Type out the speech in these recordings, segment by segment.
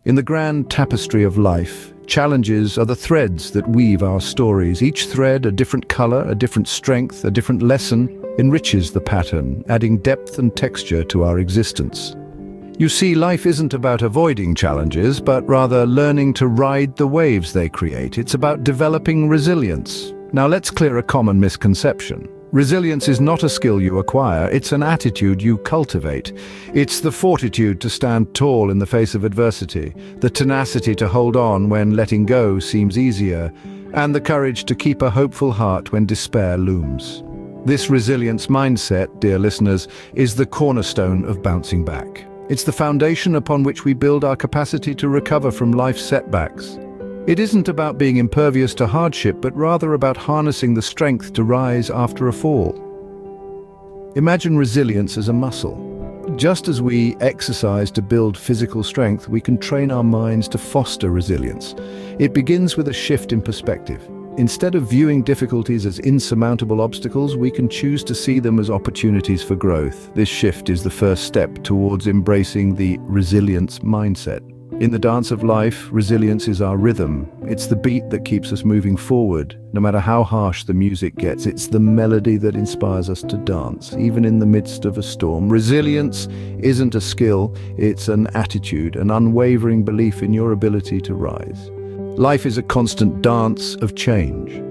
In the grand tapestry of life, challenges are the threads that weave our stories. Each thread, a different color, a different strength, a different lesson, enriches the pattern, adding depth and texture to our existence. You see, life isn't about avoiding challenges, but rather learning to ride the waves they create. It's about developing resilience. Now let's clear a common misconception. Resilience is not a skill you acquire, it's an attitude you cultivate. It's the fortitude to stand tall in the face of adversity, the tenacity to hold on when letting go seems easier, and the courage to keep a hopeful heart when despair looms. This resilience mindset, dear listeners, is the cornerstone of bouncing back. It's the foundation upon which we build our capacity to recover from life's setbacks. It isn't about being impervious to hardship, but rather about harnessing the strength to rise after a fall. Imagine resilience as a muscle. Just as we exercise to build physical strength, we can train our minds to foster resilience. It begins with a shift in perspective. Instead of viewing difficulties as insurmountable obstacles, we can choose to see them as opportunities for growth. This shift is the first step towards embracing the resilience mindset. In the dance of life, resilience is our rhythm. It's the beat that keeps us moving forward. No matter how harsh the music gets, it's the melody that inspires us to dance, even in the midst of a storm. Resilience isn't a skill, it's an attitude, an unwavering belief in your ability to rise. Life is a constant dance of change.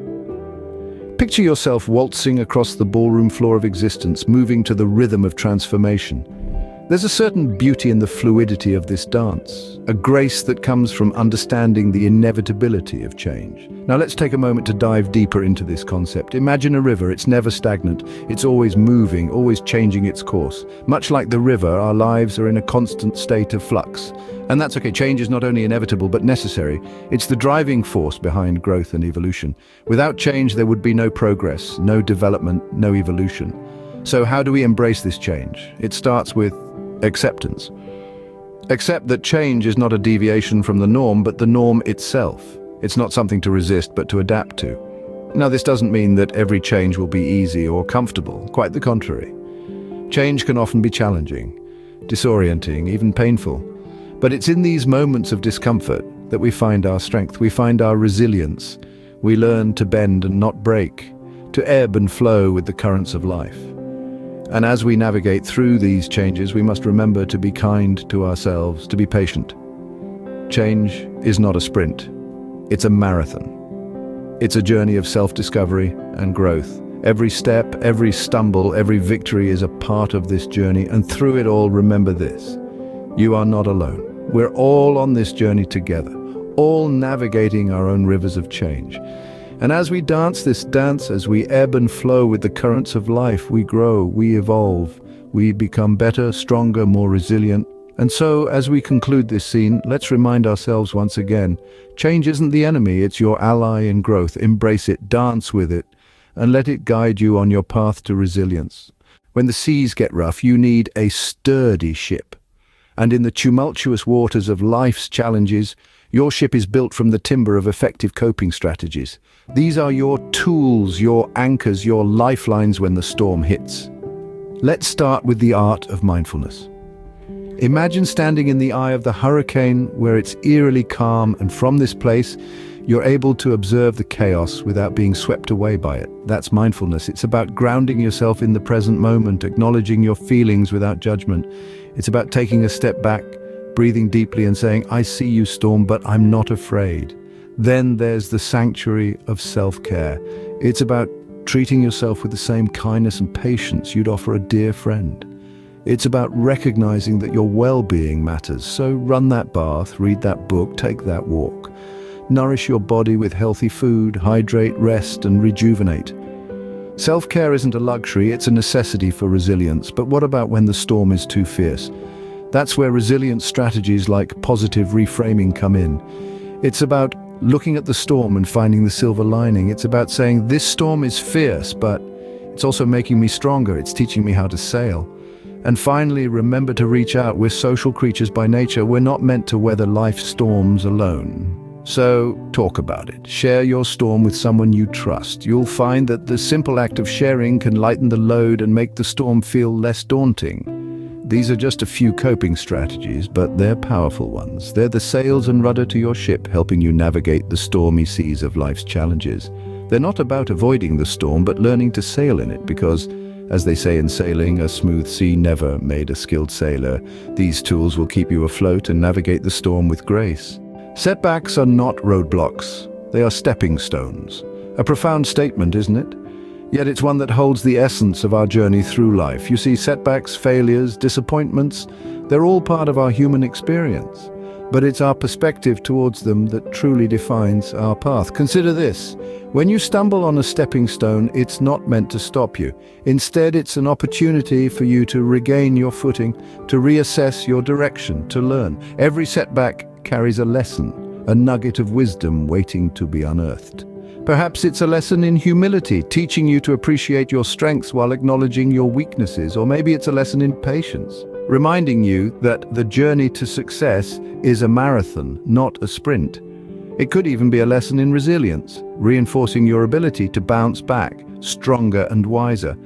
Picture yourself waltzing across the ballroom floor of existence, moving to the rhythm of transformation. There's a certain beauty in the fluidity of this dance, a grace that comes from understanding the inevitability of change. Now let's take a moment to dive deeper into this concept. Imagine a river. It's never stagnant. It's always moving, always changing its course. Much like the river, our lives are in a constant state of flux. And that's okay. Change is not only inevitable but necessary. It's the driving force behind growth and evolution. Without change, there would be no progress, no development, no evolution. So how do we embrace this change? It starts with acceptance. Accept that change is not a deviation from the norm, but the norm itself. It's not something to resist, but to adapt to. Now, this doesn't mean that every change will be easy or comfortable. Quite the contrary. Change can often be challenging, disorienting, even painful. But it's in these moments of discomfort that we find our strength, we find our resilience. We learn to bend and not break, to ebb and flow with the currents of life. And as we navigate through these changes, we must remember to be kind to ourselves, to be patient. Change is not a sprint, it's a marathon. It's a journey of self-discovery and growth. Every step, every stumble, every victory is a part of this journey, and through it all, remember this: you are not alone. We're all on this journey together, all navigating our own rivers of change. And as we dance this dance, as we ebb and flow with the currents of life, we grow, we evolve, we become better, stronger, more resilient. And so, as we conclude this scene, let's remind ourselves once again, change isn't the enemy, it's your ally in growth. Embrace it, dance with it, and let it guide you on your path to resilience. When the seas get rough, you need a sturdy ship. And in the tumultuous waters of life's challenges, your ship is built from the timber of effective coping strategies. These are your tools, your anchors, your lifelines when the storm hits. Let's start with the art of mindfulness. Imagine standing in the eye of the hurricane where it's eerily calm, and from this place, you're able to observe the chaos without being swept away by it. That's mindfulness. It's about grounding yourself in the present moment, acknowledging your feelings without judgment. It's about taking a step back, breathing deeply and saying, "I see you, storm, but I'm not afraid." Then there's the sanctuary of self-care. It's about treating yourself with the same kindness and patience you'd offer a dear friend. It's about recognizing that your well-being matters. So run that bath, read that book, take that walk. Nourish your body with healthy food, hydrate, rest, and rejuvenate. Self-care isn't a luxury, it's a necessity for resilience. But what about when the storm is too fierce? That's where resilience strategies like positive reframing come in. It's about looking at the storm and finding the silver lining. It's about saying, this storm is fierce, but it's also making me stronger. It's teaching me how to sail. And finally, remember to reach out. We're social creatures by nature. We're not meant to weather life's storms alone. So talk about it. Share your storm with someone you trust. You'll find that the simple act of sharing can lighten the load and make the storm feel less daunting. These are just a few coping strategies, but they're powerful ones. They're the sails and rudder to your ship, helping you navigate the stormy seas of life's challenges. They're not about avoiding the storm, but learning to sail in it, because, as they say in sailing, a smooth sea never made a skilled sailor. These tools will keep you afloat and navigate the storm with grace. Setbacks are not roadblocks. They are stepping stones. A profound statement, isn't it? Yet it's one that holds the essence of our journey through life. You see, setbacks, failures, disappointments, they're all part of our human experience. But it's our perspective towards them that truly defines our path. Consider this. When you stumble on a stepping stone, it's not meant to stop you. Instead, it's an opportunity for you to regain your footing, to reassess your direction, to learn. Every setback carries a lesson, a nugget of wisdom waiting to be unearthed. Perhaps it's a lesson in humility, teaching you to appreciate your strengths while acknowledging your weaknesses. Or maybe it's a lesson in patience, reminding you that the journey to success is a marathon, not a sprint. It could even be a lesson in resilience, reinforcing your ability to bounce back, stronger and wiser.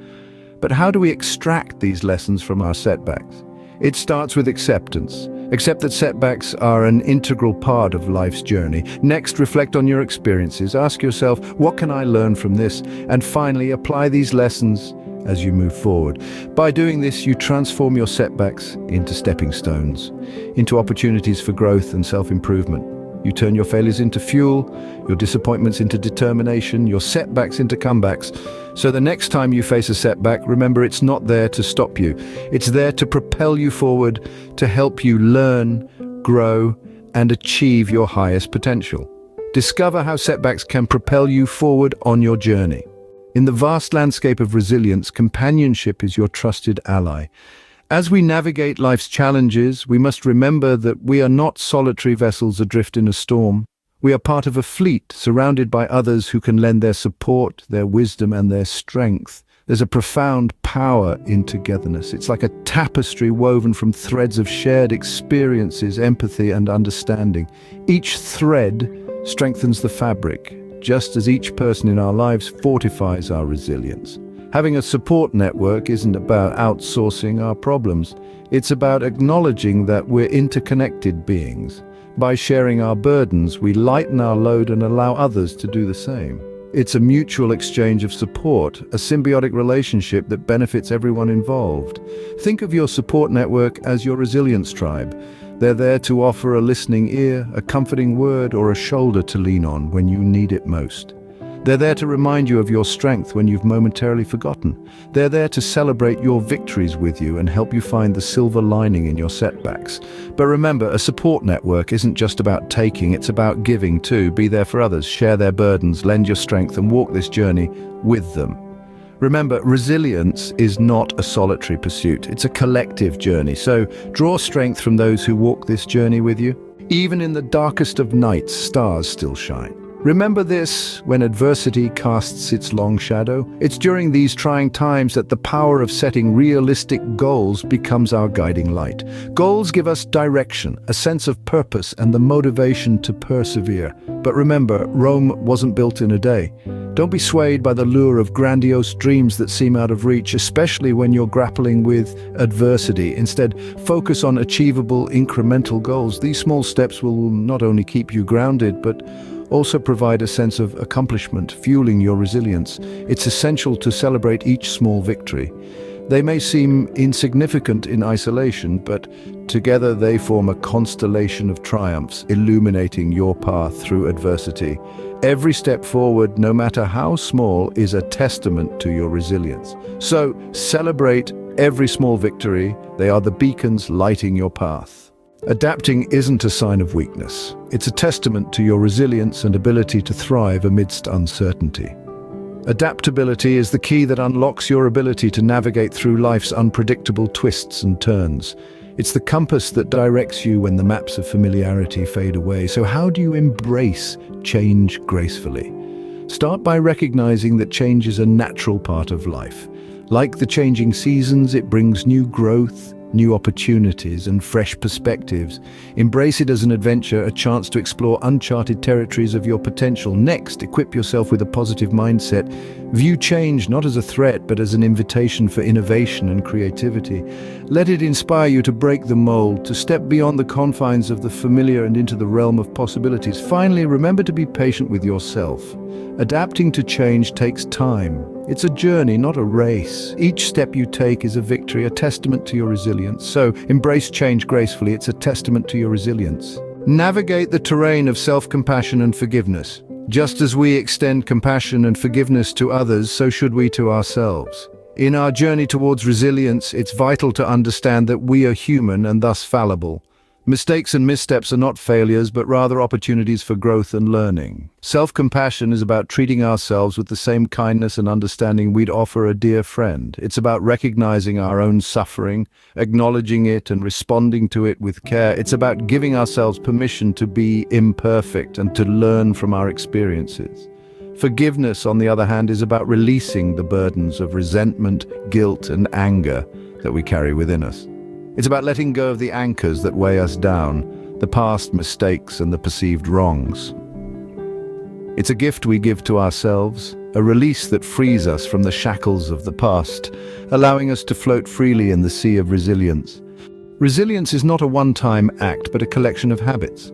But how do we extract these lessons from our setbacks? It starts with acceptance. Accept that setbacks are an integral part of life's journey. Next, reflect on your experiences. Ask yourself, what can I learn from this? And finally, apply these lessons as you move forward. By doing this, you transform your setbacks into stepping stones, into opportunities for growth and self-improvement. You turn your failures into fuel, your disappointments into determination, your setbacks into comebacks. So the next time you face a setback, remember it's not there to stop you. It's there to propel you forward, to help you learn, grow, and achieve your highest potential. Discover how setbacks can propel you forward on your journey. In the vast landscape of resilience, companionship is your trusted ally. As we navigate life's challenges, we must remember that we are not solitary vessels adrift in a storm. We are part of a fleet surrounded by others who can lend their support, their wisdom, and their strength. There's a profound power in togetherness. It's like a tapestry woven from threads of shared experiences, empathy, and understanding. Each thread strengthens the fabric, just as each person in our lives fortifies our resilience. Having a support network isn't about outsourcing our problems. It's about acknowledging that we're interconnected beings. By sharing our burdens, we lighten our load and allow others to do the same. It's a mutual exchange of support, a symbiotic relationship that benefits everyone involved. Think of your support network as your resilience tribe. They're there to offer a listening ear, a comforting word, or a shoulder to lean on when you need it most. They're there to remind you of your strength when you've momentarily forgotten. They're there to celebrate your victories with you and help you find the silver lining in your setbacks. But remember, a support network isn't just about taking, it's about giving too. Be there for others, share their burdens, lend your strength, and walk this journey with them. Remember, resilience is not a solitary pursuit, it's a collective journey. So draw strength from those who walk this journey with you. Even in the darkest of nights, stars still shine. Remember this when adversity casts its long shadow. It's during these trying times that the power of setting realistic goals becomes our guiding light. Goals give us direction, a sense of purpose, and the motivation to persevere. But remember, Rome wasn't built in a day. Don't be swayed by the lure of grandiose dreams that seem out of reach, especially when you're grappling with adversity. Instead, focus on achievable, incremental goals. These small steps will not only keep you grounded, but also provide a sense of accomplishment, fueling your resilience. It's essential to celebrate each small victory. They may seem insignificant in isolation, but together they form a constellation of triumphs, illuminating your path through adversity. Every step forward, no matter how small, is a testament to your resilience. So celebrate every small victory. They are the beacons lighting your path. Adapting isn't a sign of weakness. It's a testament to your resilience and ability to thrive amidst uncertainty. Adaptability is the key that unlocks your ability to navigate through life's unpredictable twists and turns. It's the compass that directs you when the maps of familiarity fade away. So how do you embrace change gracefully? Start by recognizing that change is a natural part of life. Like the changing seasons, it brings new growth, new opportunities, and fresh perspectives. Embrace it as an adventure, a chance to explore uncharted territories of your potential. Next, equip yourself with a positive mindset. View change not as a threat, but as an invitation for innovation and creativity. Let it inspire you to break the mold, to step beyond the confines of the familiar and into the realm of possibilities. Finally, remember to be patient with yourself. Adapting to change takes time. It's a journey, not a race. Each step you take is a victory, a testament to your resilience. So, embrace change gracefully. It's a testament to your resilience. Navigate the terrain of self-compassion and forgiveness. Just as we extend compassion and forgiveness to others, so should we to ourselves. In our journey towards resilience, it's vital to understand that we are human and thus fallible. Mistakes and missteps are not failures, but rather opportunities for growth and learning. Self-compassion is about treating ourselves with the same kindness and understanding we'd offer a dear friend. It's about recognizing our own suffering, acknowledging it, and responding to it with care. It's about giving ourselves permission to be imperfect and to learn from our experiences. Forgiveness, on the other hand, is about releasing the burdens of resentment, guilt, and anger that we carry within us. It's about letting go of the anchors that weigh us down, the past mistakes and the perceived wrongs. It's a gift we give to ourselves, a release that frees us from the shackles of the past, allowing us to float freely in the sea of resilience. Resilience is not a one-time act, but a collection of habits.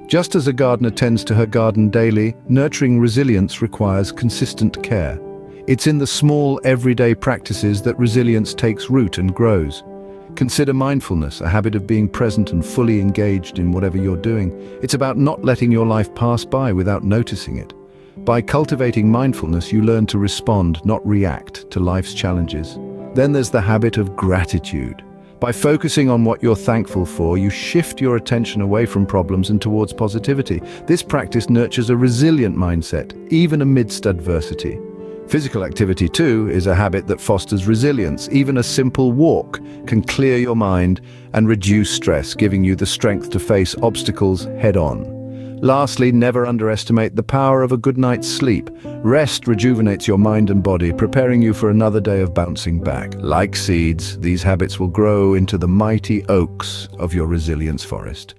Just as a gardener tends to her garden daily, nurturing resilience requires consistent care. It's in the small, everyday practices that resilience takes root and grows. Consider mindfulness, a habit of being present and fully engaged in whatever you're doing. It's about not letting your life pass by without noticing it. By cultivating mindfulness, you learn to respond, not react, to life's challenges. Then there's the habit of gratitude. By focusing on what you're thankful for, you shift your attention away from problems and towards positivity. This practice nurtures a resilient mindset, even amidst adversity. Physical activity, too, is a habit that fosters resilience. Even a simple walk can clear your mind and reduce stress, giving you the strength to face obstacles head-on. Lastly, never underestimate the power of a good night's sleep. Rest rejuvenates your mind and body, preparing you for another day of bouncing back. Like seeds, these habits will grow into the mighty oaks of your resilience forest.